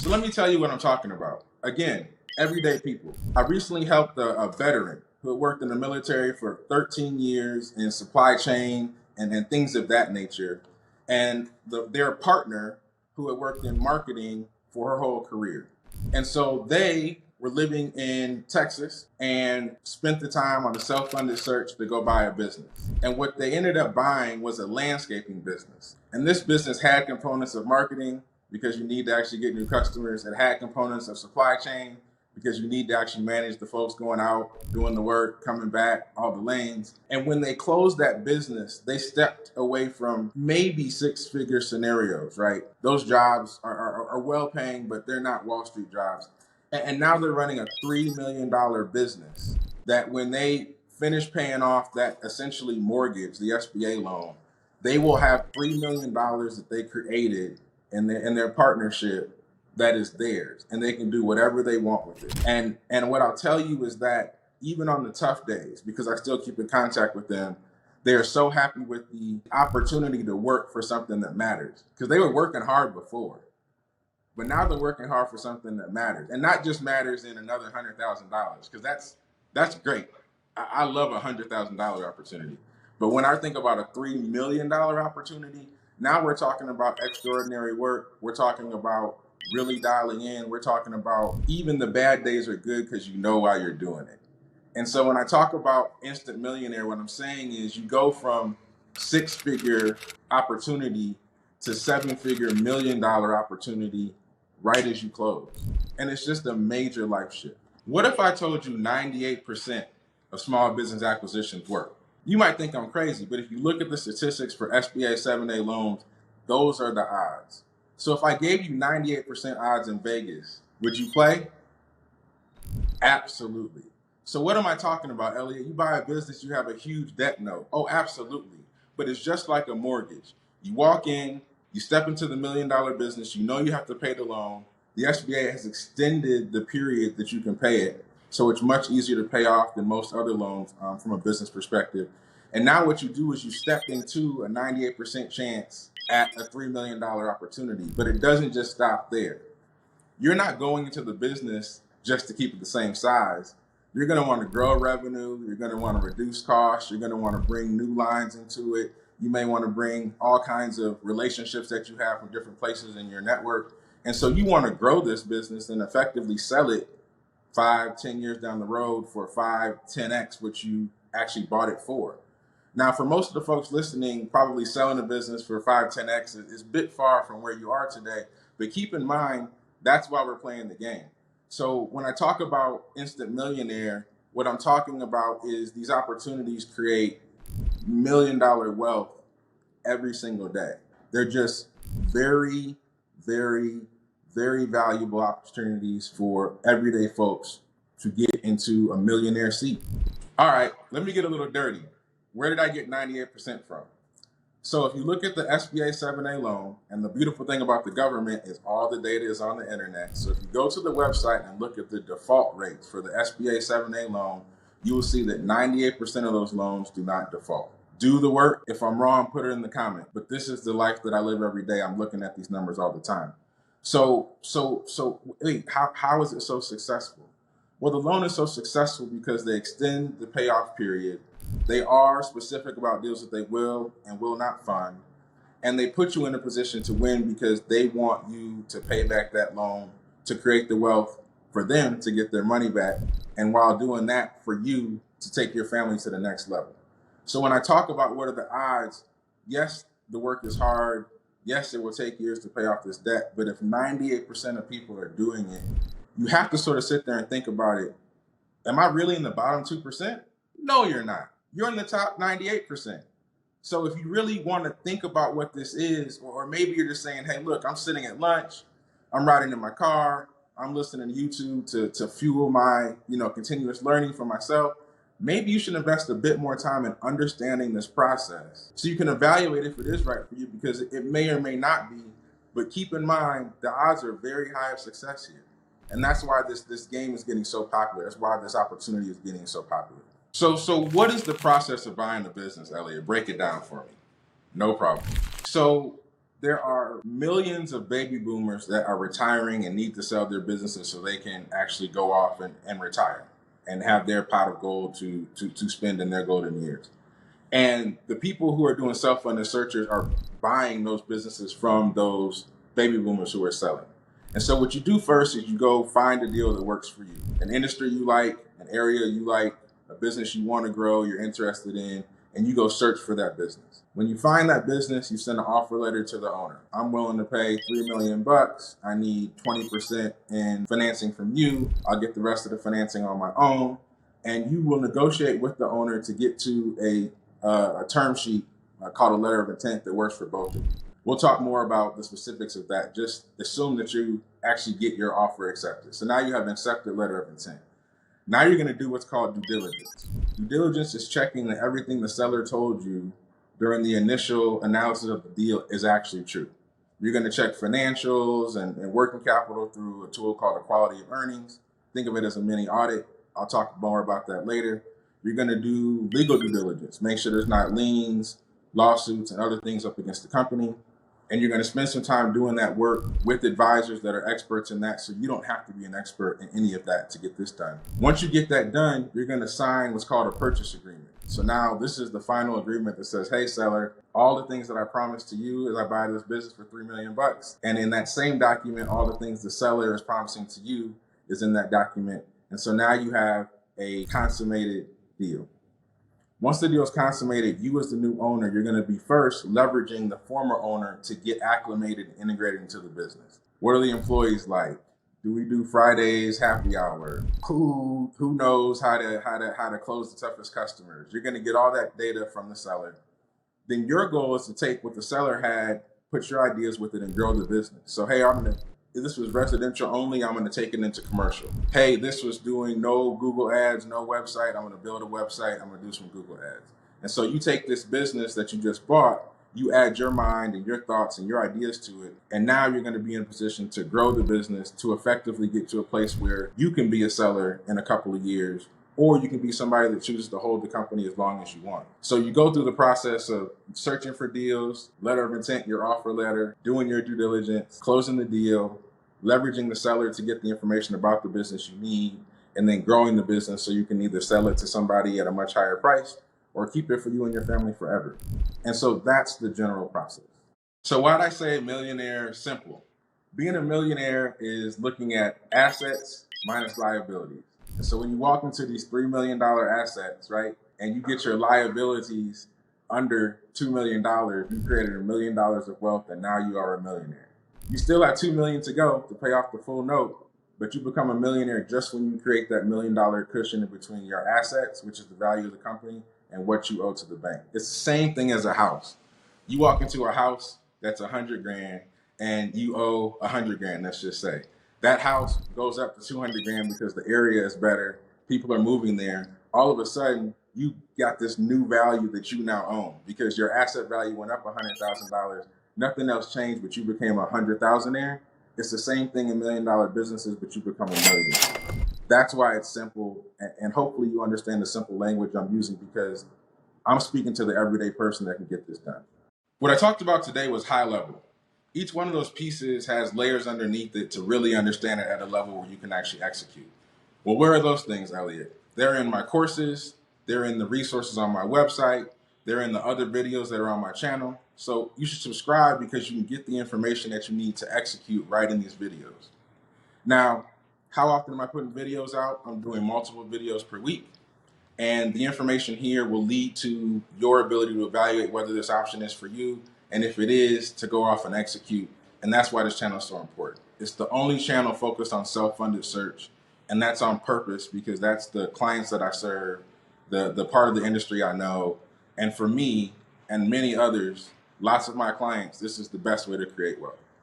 So let me tell you what I'm talking about. Again, everyday people. I recently helped a veteran who had worked in the military for 13 years in supply chain and things of that nature, and their partner who had worked in marketing for her whole career. And so they were living in Texas and spent the time on a self-funded search to go buy a business. And what they ended up buying was a landscaping business. And this business had components of marketing because you need to actually get new customers. It had components of supply chain because you need to actually manage the folks going out, doing the work, coming back, all the lanes. And when they closed that business, they stepped away from maybe six-figure scenarios, right? Those jobs are well paying, but they're not Wall Street jobs. And now they're running a $3 million business that when they finish paying off that essentially mortgage, the SBA loan, they will have $3 million that they created in their partnership that is theirs, and they can do whatever they want with it. And what I'll tell you is that even on the tough days, because I still keep in contact with them, they are so happy with the opportunity to work for something that matters, because they were working hard before, but now they're working hard for something that matters, and not just matters in another $100,000, because that's great. I love $100,000 opportunity, but when I think about a $3 million opportunity, now we're talking about extraordinary work. We're talking about really dialing in. We're talking about even the bad days are good because you know why you're doing it. And so when I talk about instant millionaire, what I'm saying is you go from six-figure opportunity to seven-figure $1 million opportunity right as you close. And it's just a major life shift. What if I told you 98% of small business acquisitions work? You might think I'm crazy, but if you look at the statistics for SBA 7A loans, those are the odds. So if I gave you 98% odds in Vegas, would you play? Absolutely. So what am I talking about, Elliot? You buy a business, you have a huge debt note. Oh, absolutely. But it's just like a mortgage. You walk in, you step into the $1 million business, you know you have to pay the loan. The SBA has extended the period that you can pay it, so it's much easier to pay off than most other loans from a business perspective. And now what you do is you step into a 98% chance at a $3 million opportunity, but it doesn't just stop there. You're not going into the business just to keep it the same size. You're going to want to grow revenue. You're going to want to reduce costs. You're going to want to bring new lines into it. You may want to bring all kinds of relationships that you have from different places in your network. And so you want to grow this business and effectively sell it 5, 10 years down the road for 5, 10x what you actually bought it for. Now, for most of the folks listening, probably selling a business for 5, 10x is a bit far from where you are today. But keep in mind, that's why we're playing the game. So when I talk about instant millionaire, what I'm talking about is these opportunities create $1 million wealth every single day. They're just very, very, very valuable opportunities for everyday folks to get into a millionaire seat. All right, let me get a little dirty. Where did I get 98% from? So if you look at the SBA 7A loan, and the beautiful thing about the government is all the data is on the internet. So if you go to the website and look at the default rates for the SBA 7A loan, you will see that 98% of those loans do not default. Do the work. If I'm wrong, put it in the comment. But this is the life that I live every day. I'm looking at these numbers all the time. So wait, how is it so successful? Well, the loan is so successful because they extend the payoff period. They are specific about deals that they will and will not fund. And they put you in a position to win because they want you to pay back that loan to create the wealth for them to get their money back. And while doing that, for you to take your family to the next level. So when I talk about what are the odds, yes, the work is hard. Yes, it will take years to pay off this debt. But if 98% of people are doing it, you have to sort of sit there and think about it. Am I really in the bottom 2%? No, you're not. You're in the top 98%. So if you really want to think about what this is, or maybe you're just saying, hey, look, I'm sitting at lunch, I'm riding in my car, I'm listening to YouTube to fuel my, continuous learning for myself. Maybe you should invest a bit more time in understanding this process so you can evaluate if it is right for you, because it may or may not be. But keep in mind, the odds are very high of success here. And that's why this game is getting so popular. That's why this opportunity is getting so popular. So what is the process of buying a business, Elliot? Break it down for me. No problem. So There are millions of baby boomers that are retiring and need to sell their businesses so they can actually go off and retire and have their pot of gold to spend in their golden years. And the people who are doing self-funded searches are buying those businesses from those baby boomers who are selling. And so what you do first is you go find a deal that works for you, an industry you like, an area you like, a business you want to grow, you're interested in, and you go search for that business. When you find that business, you send an offer letter to the owner. I'm willing to pay $3 million. I need 20% in financing from you. I'll get the rest of the financing on my own. And you will negotiate with the owner to get to a term sheet called a letter of intent that works for both of you. We'll talk more about the specifics of that. Just assume that you actually get your offer accepted. So now you have an accepted letter of intent. Now you're going to do what's called due diligence. Due diligence is checking that everything the seller told you during the initial analysis of the deal is actually true. You're going to check financials and working capital through a tool called a quality of earnings. Think of it as a mini audit. I'll talk more about that later. You're going to do legal due diligence. Make sure there's not liens, lawsuits, and other things up against the company. And you're going to spend some time doing that work with advisors that are experts in that, so you don't have to be an expert in any of that to get this done. Once you get that done, you're going to sign what's called a purchase agreement. So now this is the final agreement that says, hey, seller, all the things that I promised to you is I buy this business for $3 million. And in that same document, all the things the seller is promising to you is in that document. And so now you have a consummated deal. Once the deal is consummated, you as the new owner, you're going to be first leveraging the former owner to get acclimated and integrated into the business. What are the employees like? Do we do Fridays happy hour? Who knows how to close the toughest customers? You're going to get all that data from the seller. Then your goal is to take what the seller had, put your ideas with it, and grow the business. So hey, this was residential only, I'm going to take it into commercial. Hey, this was doing no Google ads, no website, I'm going to build a website, I'm going to do some Google ads. And so you take this business that you just bought, you add your mind and your thoughts and your ideas to it, and now you're going to be in a position to grow the business to effectively get to a place where you can be a seller in a couple of years, or you can be somebody that chooses to hold the company as long as you want. So you go through the process of searching for deals, letter of intent, your offer letter, doing your due diligence, closing the deal, leveraging the seller to get the information about the business you need, and then growing the business so you can either sell it to somebody at a much higher price or keep it for you and your family forever. And so that's the general process. So why'd I say millionaire simple? Being a millionaire is looking at assets minus liabilities. And so when you walk into these $3 million assets, right, and you get your liabilities under $2 million, you created $1 million of wealth, and now you are a millionaire. You still have $2 million to go to pay off the full note, but you become a millionaire just when you create that $1 million cushion in between your assets, which is the value of the company, and what you owe to the bank. It's the same thing as a house. You walk into a house that's $100,000 and you owe $100,000, let's just say. That house goes up to $200,000 because the area is better, people are moving there. All of a sudden, you got this new value that you now own because your asset value went up $100,000. Nothing else changed, but you became a $100,000-aire. It's the same thing in $1 million businesses, but you become a millionaire. That's why it's simple, and hopefully you understand the simple language I'm using because I'm speaking to the everyday person that can get this done. What I talked about today was high level. Each one of those pieces has layers underneath it to really understand it at a level where you can actually execute. Well, where are those things, Elliot? They're in my courses, they're in the resources on my website, they're in the other videos that are on my channel. So you should subscribe because you can get the information that you need to execute right in these videos. Now, how often am I putting videos out? I'm doing multiple videos per week. And the information here will lead to your ability to evaluate whether this option is for you. And if it is, to go off and execute. And that's why this channel is so important. It's the only channel focused on self-funded search. And that's on purpose because that's the clients that I serve, the part of the industry I know. And for me and many others, lots of my clients, this is the best way to create wealth.